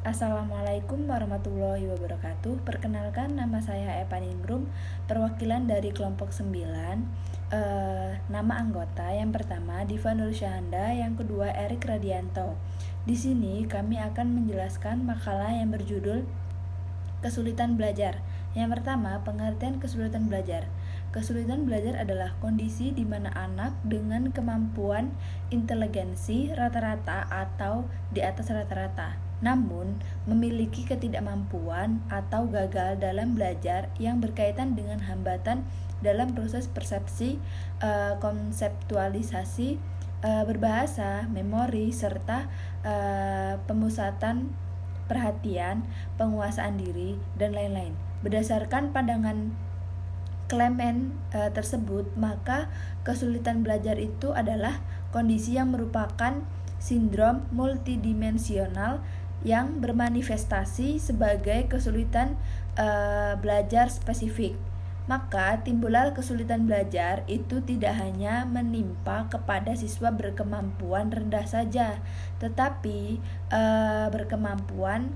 Assalamualaikum warahmatullahi wabarakatuh. Perkenalkan, nama saya Epa Ningrum, perwakilan dari kelompok 9. Nama anggota yang pertama Diva Nursyahanda, yang kedua Erik Radianto. Di sini kami akan menjelaskan makalah yang berjudul Kesulitan belajar. Yang pertama, pengertian kesulitan belajar. Kesulitan belajar adalah kondisi di mana anak dengan kemampuan inteligensi rata-rata atau di atas rata-rata, namun memiliki ketidakmampuan atau gagal dalam belajar yang berkaitan dengan hambatan dalam proses persepsi, konseptualisasi, berbahasa, memori, serta pemusatan perhatian, penguasaan diri, dan lain-lain. Berdasarkan pandangan Clement tersebut, maka kesulitan belajar itu adalah kondisi yang merupakan sindrom multidimensional yang bermanifestasi sebagai kesulitan belajar spesifik. Maka timbullah kesulitan belajar itu tidak hanya menimpa kepada siswa berkemampuan rendah saja, tetapi berkemampuan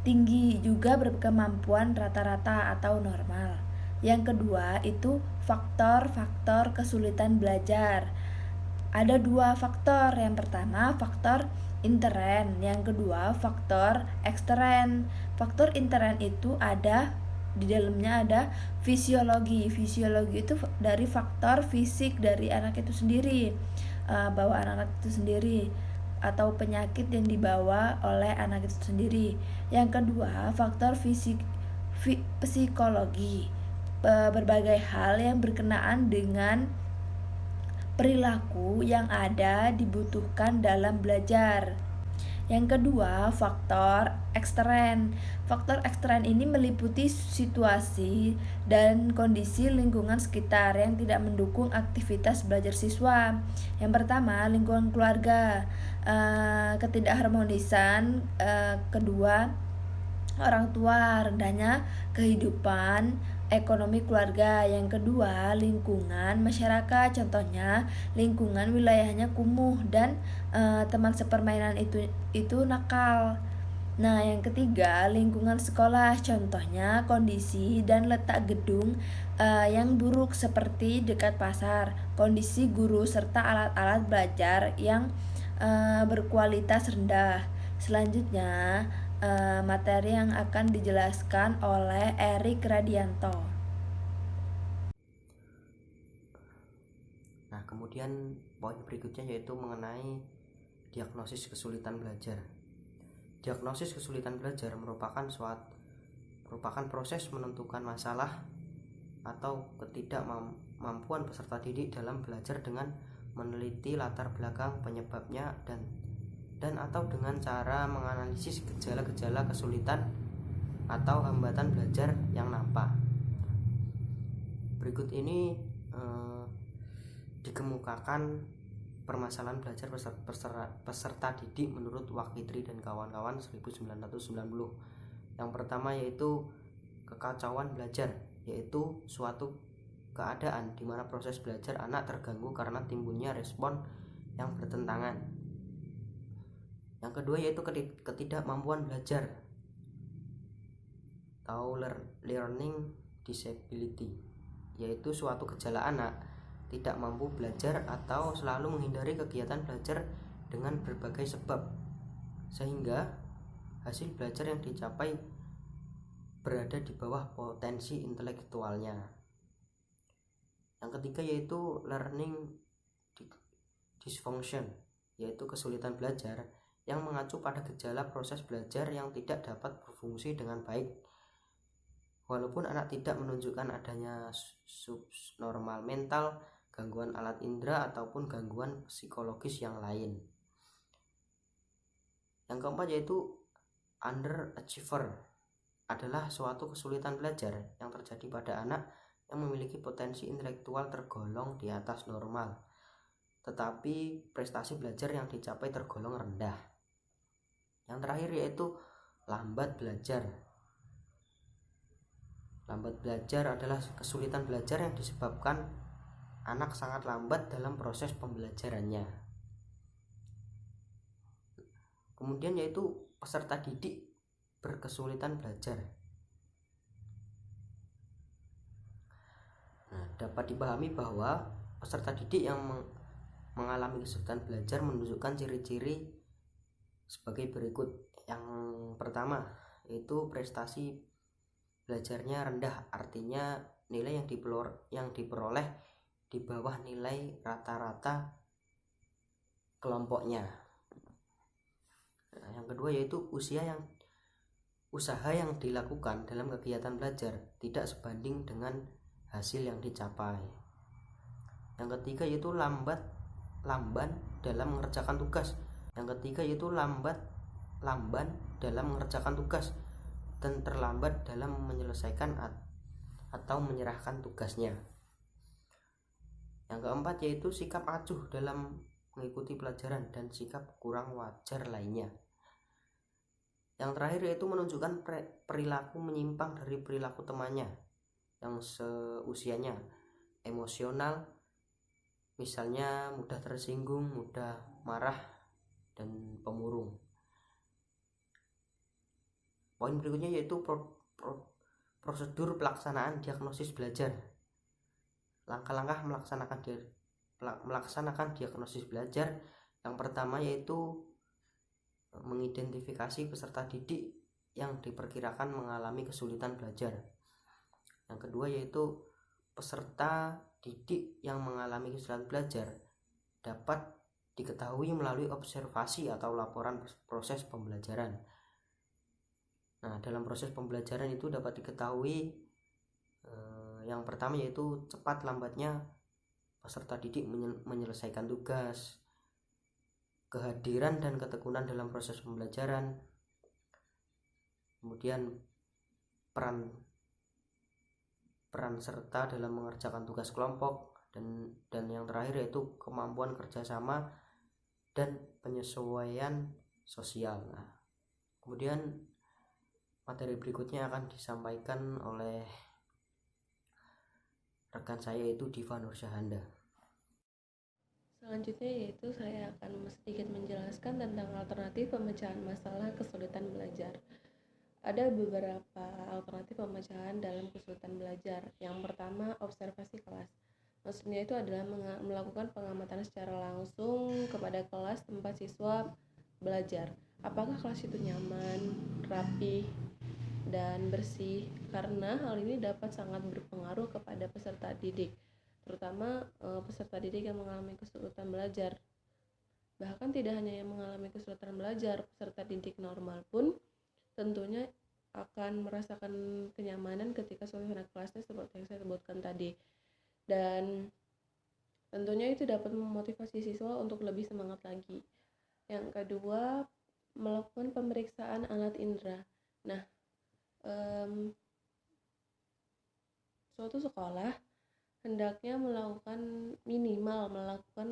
tinggi juga, berkemampuan rata-rata atau normal. Yang kedua itu faktor-faktor kesulitan belajar. Ada dua faktor. Yang pertama faktor intern, yang kedua faktor ekstern. Faktor intern itu di dalamnya ada fisiologi. Fisiologi itu dari faktor fisik dari anak itu sendiri, bawaan anak itu sendiri, atau penyakit yang dibawa oleh anak itu sendiri. Yang kedua faktor psikologi, berbagai hal yang berkenaan dengan perilaku yang ada dibutuhkan dalam belajar. Yang kedua, faktor ekstern. Faktor ekstern ini meliputi situasi dan kondisi lingkungan sekitar yang tidak mendukung aktivitas belajar siswa. Yang pertama, lingkungan keluarga, ketidakharmonisan, kedua, orang tua, rendahnya kehidupan ekonomi keluarga. Yang kedua, lingkungan masyarakat, contohnya lingkungan wilayahnya kumuh dan teman sepermainan itu nakal. Nah, yang ketiga, lingkungan sekolah, contohnya kondisi dan letak gedung yang buruk seperti dekat pasar, kondisi guru serta alat-alat belajar yang berkualitas rendah. Selanjutnya, materi yang akan dijelaskan oleh Erik Radianto. Nah, kemudian poin berikutnya yaitu mengenai diagnosis kesulitan belajar. Diagnosis kesulitan belajar merupakan proses menentukan masalah atau ketidakmampuan peserta didik dalam belajar dengan meneliti latar belakang penyebabnya dan atau dengan cara menganalisis gejala-gejala kesulitan atau hambatan belajar yang nampak. Berikut ini dikemukakan permasalahan belajar peserta didik menurut Wakitri dan kawan-kawan 1990. Yang pertama yaitu kekacauan belajar, yaitu suatu keadaan di mana proses belajar anak terganggu karena timbulnya respon yang bertentangan. Yang kedua yaitu ketidakmampuan belajar atau learning disability, yaitu suatu gejala anak tidak mampu belajar atau selalu menghindari kegiatan belajar dengan berbagai sebab, sehingga hasil belajar yang dicapai berada di bawah potensi intelektualnya. Yang ketiga yaitu learning dysfunction, yaitu kesulitan belajar yang mengacu pada gejala proses belajar yang tidak dapat berfungsi dengan baik walaupun anak tidak menunjukkan adanya subnormal mental, gangguan alat indera, ataupun gangguan psikologis yang lain. Yang keempat yaitu underachiever, adalah suatu kesulitan belajar yang terjadi pada anak yang memiliki potensi intelektual tergolong di atas normal, tetapi prestasi belajar yang dicapai tergolong rendah. Yang terakhir yaitu lambat belajar. Lambat belajar adalah kesulitan belajar yang disebabkan anak sangat lambat dalam proses pembelajarannya. Kemudian yaitu peserta didik berkesulitan belajar. Nah, dapat dipahami bahwa peserta didik yang mengalami kesulitan belajar menunjukkan ciri-ciri sebagai berikut. Yang pertama yaitu prestasi belajarnya rendah, artinya nilai yang diperoleh di bawah nilai rata-rata kelompoknya. Nah, yang kedua yaitu usaha yang dilakukan dalam kegiatan belajar tidak sebanding dengan hasil yang dicapai. Yang ketiga yaitu lamban dalam mengerjakan tugas. Lamban dalam mengerjakan tugas dan terlambat dalam menyelesaikan atau menyerahkan tugasnya. Yang keempat yaitu sikap acuh dalam mengikuti pelajaran dan sikap kurang wajar lainnya. Yang terakhir yaitu menunjukkan perilaku menyimpang dari perilaku temannya yang seusianya, emosional, misalnya mudah tersinggung, mudah marah, dan pemurung. Poin berikutnya yaitu prosedur pelaksanaan diagnosis belajar. Langkah-langkah melaksanakan diagnosis belajar. Yang pertama yaitu mengidentifikasi peserta didik yang diperkirakan mengalami kesulitan belajar. Yang kedua yaitu peserta didik yang mengalami kesulitan belajar dapat diketahui melalui observasi atau laporan proses pembelajaran. Nah, dalam proses pembelajaran itu dapat diketahui yang pertama yaitu cepat lambatnya peserta didik menyelesaikan tugas, kehadiran dan ketekunan dalam proses pembelajaran, kemudian peran serta dalam mengerjakan tugas kelompok, dan yang terakhir yaitu kemampuan kerjasama dan penyesuaian sosial. Nah, kemudian materi berikutnya akan disampaikan oleh rekan saya yaitu Diva Nursyahanda. Selanjutnya yaitu saya akan sedikit menjelaskan tentang alternatif pemecahan masalah kesulitan belajar. Ada beberapa alternatif pemecahan dalam kesulitan belajar. Yang pertama, observasi kelas. Maksudnya itu adalah melakukan pengamatan secara langsung kepada kelas tempat siswa belajar. Apakah kelas itu nyaman, rapi, dan bersih? Karena hal ini dapat sangat berpengaruh kepada peserta didik, terutama peserta didik yang mengalami kesulitan belajar. Bahkan tidak hanya yang mengalami kesulitan belajar, peserta didik normal pun tentunya akan merasakan kenyamanan ketika suasana kelasnya seperti yang saya sebutkan tadi. Dan tentunya itu dapat memotivasi siswa untuk lebih semangat lagi. Yang kedua, melakukan pemeriksaan alat indera. Nah, suatu sekolah hendaknya minimal melakukan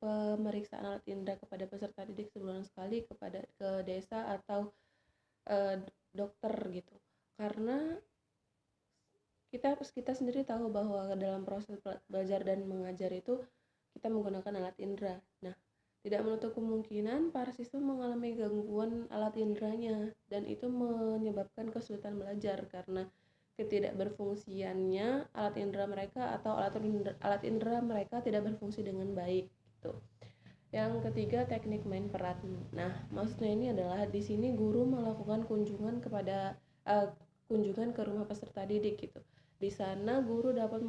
pemeriksaan alat indera kepada peserta didik sebulan sekali ke desa atau dokter gitu. Karena kita sendiri tahu bahwa dalam proses belajar dan mengajar itu kita menggunakan alat indera. Nah, tidak menutup kemungkinan para siswa mengalami gangguan alat inderanya, dan itu menyebabkan kesulitan belajar karena ketidakberfungsiannya alat indera mereka atau alat indera mereka tidak berfungsi dengan baik gitu. Yang ketiga, teknik main peran. Nah, maksudnya ini adalah di sini guru melakukan kunjungan ke rumah peserta didik gitu. Di sana guru dapat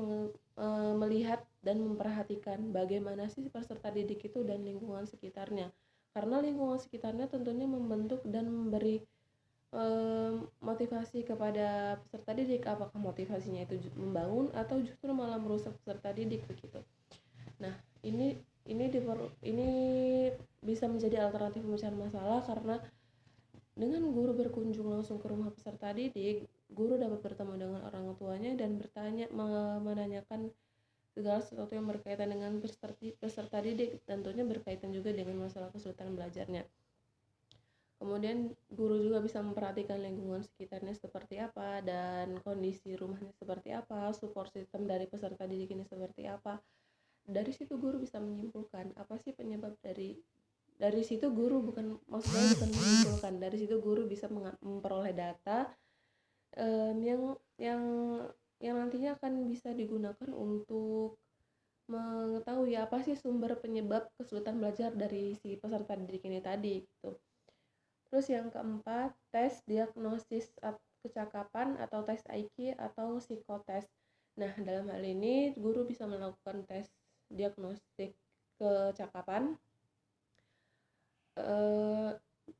melihat dan memperhatikan bagaimana sih peserta didik itu dan lingkungan sekitarnya. Karena lingkungan sekitarnya tentunya membentuk dan memberi motivasi kepada peserta didik. Apakah motivasinya itu membangun atau justru malah merusak peserta didik begitu. Nah, ini bisa menjadi alternatif pemecahan masalah karena dengan guru berkunjung langsung ke rumah peserta didik, guru dapat bertemu dengan orang tuanya dan menanyakan segala sesuatu yang berkaitan dengan peserta didik, tentunya berkaitan juga dengan masalah kesulitan belajarnya. Kemudian guru juga bisa memperhatikan lingkungan sekitarnya seperti apa dan kondisi rumahnya seperti apa, support system dari peserta didik ini seperti apa. Dari situ guru bisa menyimpulkan apa sih penyebab dari dari situ guru maksudnya bukan menyimpulkan, dari situ guru bisa memperoleh data yang nantinya akan bisa digunakan untuk mengetahui apa sih sumber penyebab kesulitan belajar dari si peserta didik ini tadi gitu. Terus yang keempat, tes diagnosis kecakapan atau tes IQ atau psikotes. Nah, dalam hal ini guru bisa melakukan tes diagnostik kecakapan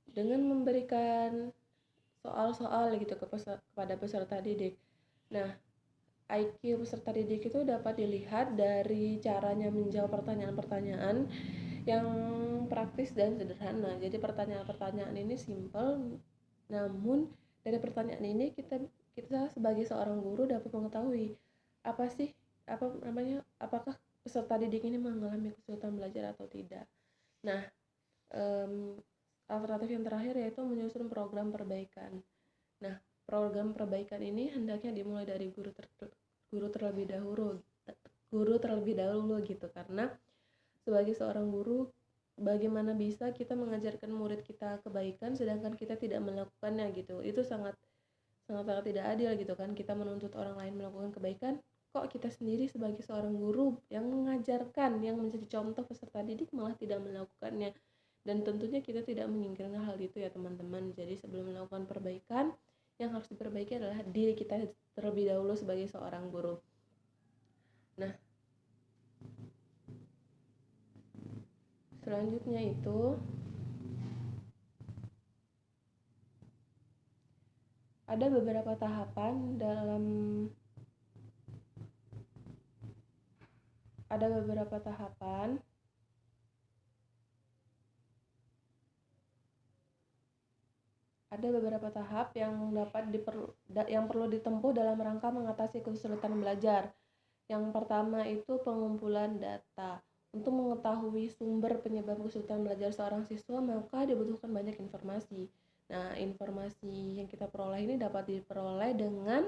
dengan memberikan soal-soal gitu kepada peserta didik. Nah, IQ peserta didik itu dapat dilihat dari caranya menjawab pertanyaan-pertanyaan yang praktis dan sederhana. Jadi pertanyaan-pertanyaan ini simple, namun dari pertanyaan ini kita sebagai seorang guru dapat mengetahui apakah peserta didik ini mengalami kesulitan belajar atau tidak. Nah, alternatif yang terakhir yaitu menyusun program perbaikan. Nah, program perbaikan ini hendaknya dimulai dari guru terlebih dahulu gitu, karena sebagai seorang guru bagaimana bisa kita mengajarkan murid kita kebaikan sedangkan kita tidak melakukannya gitu. Itu sangat tidak adil gitu kan. Kita menuntut orang lain melakukan kebaikan, kok kita sendiri sebagai seorang guru yang mengajarkan, yang menjadi contoh peserta didik malah tidak melakukannya. Dan tentunya kita tidak menginginkan hal itu ya teman-teman. Jadi sebelum melakukan perbaikan, yang harus diperbaiki adalah diri kita terlebih dahulu sebagai seorang guru. Nah, selanjutnya itu ada beberapa tahapan tahap yang perlu ditempuh dalam rangka mengatasi kesulitan belajar. Yang pertama itu pengumpulan data. Untuk mengetahui sumber penyebab kesulitan belajar seorang siswa, maka dibutuhkan banyak informasi. Nah, informasi yang kita peroleh ini dapat diperoleh dengan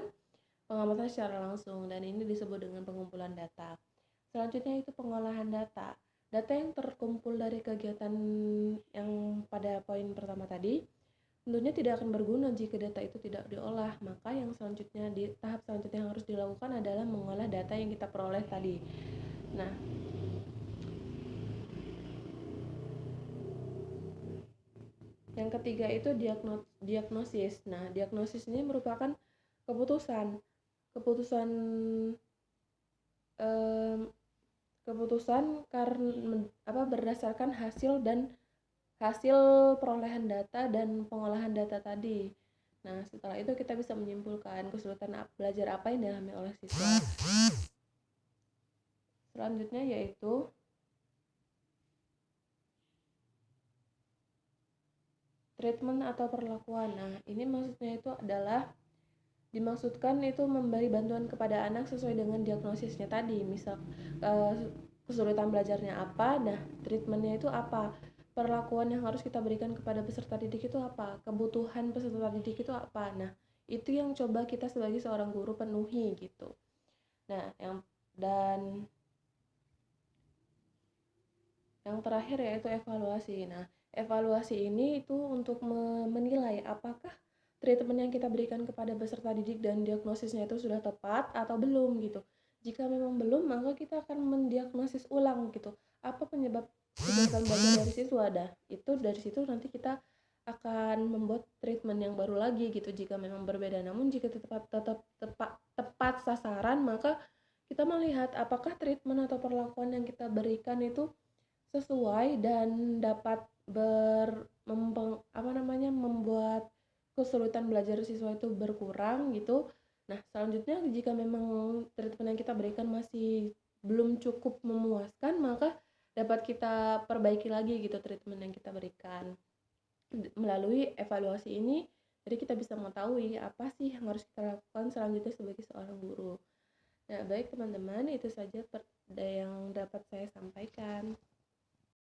pengamatan secara langsung, dan ini disebut dengan pengumpulan data. Selanjutnya itu pengolahan data. Data yang terkumpul dari kegiatan yang pada poin pertama tadi tentunya tidak akan berguna jika data itu tidak diolah. Maka yang selanjutnya, di tahap selanjutnya yang harus dilakukan adalah mengolah data yang kita peroleh tadi. Nah, yang ketiga itu diagnosis. Nah, diagnosis ini merupakan keputusan karena berdasarkan hasil perolehan data dan pengolahan data tadi. Nah, setelah itu kita bisa menyimpulkan kesulitan belajar apa yang dialami oleh siswa. Selanjutnya yaitu treatment atau perlakuan. Nah, ini maksudnya itu adalah dimaksudkan itu memberi bantuan kepada anak sesuai dengan diagnosisnya tadi. Misal kesulitan belajarnya apa, nah treatmentnya itu apa, perlakuan yang harus kita berikan kepada peserta didik itu apa, kebutuhan peserta didik itu apa. Nah, itu yang coba kita sebagai seorang guru penuhi gitu. Nah, yang terakhir yaitu evaluasi. Nah, evaluasi ini itu untuk menilai apakah treatment yang kita berikan kepada peserta didik dan diagnosisnya itu sudah tepat atau belum gitu. Jika memang belum, maka kita akan mendiagnosis ulang gitu. Apa penyebab kesulitan belajar dari siswa? Itu dari situ nanti kita akan membuat treatment yang baru lagi gitu jika memang berbeda. Namun jika tetap tepat sasaran, maka kita melihat apakah treatment atau perlakuan yang kita berikan itu sesuai dan dapat membuat kesulitan belajar siswa itu berkurang gitu. Nah, selanjutnya jika memang treatment yang kita berikan masih belum cukup memuaskan, maka dapat kita perbaiki lagi gitu treatment yang kita berikan. Melalui evaluasi ini, jadi kita bisa mengetahui apa sih yang harus kita lakukan selanjutnya sebagai seorang guru. Nah, baik teman-teman, itu saja yang dapat saya sampaikan.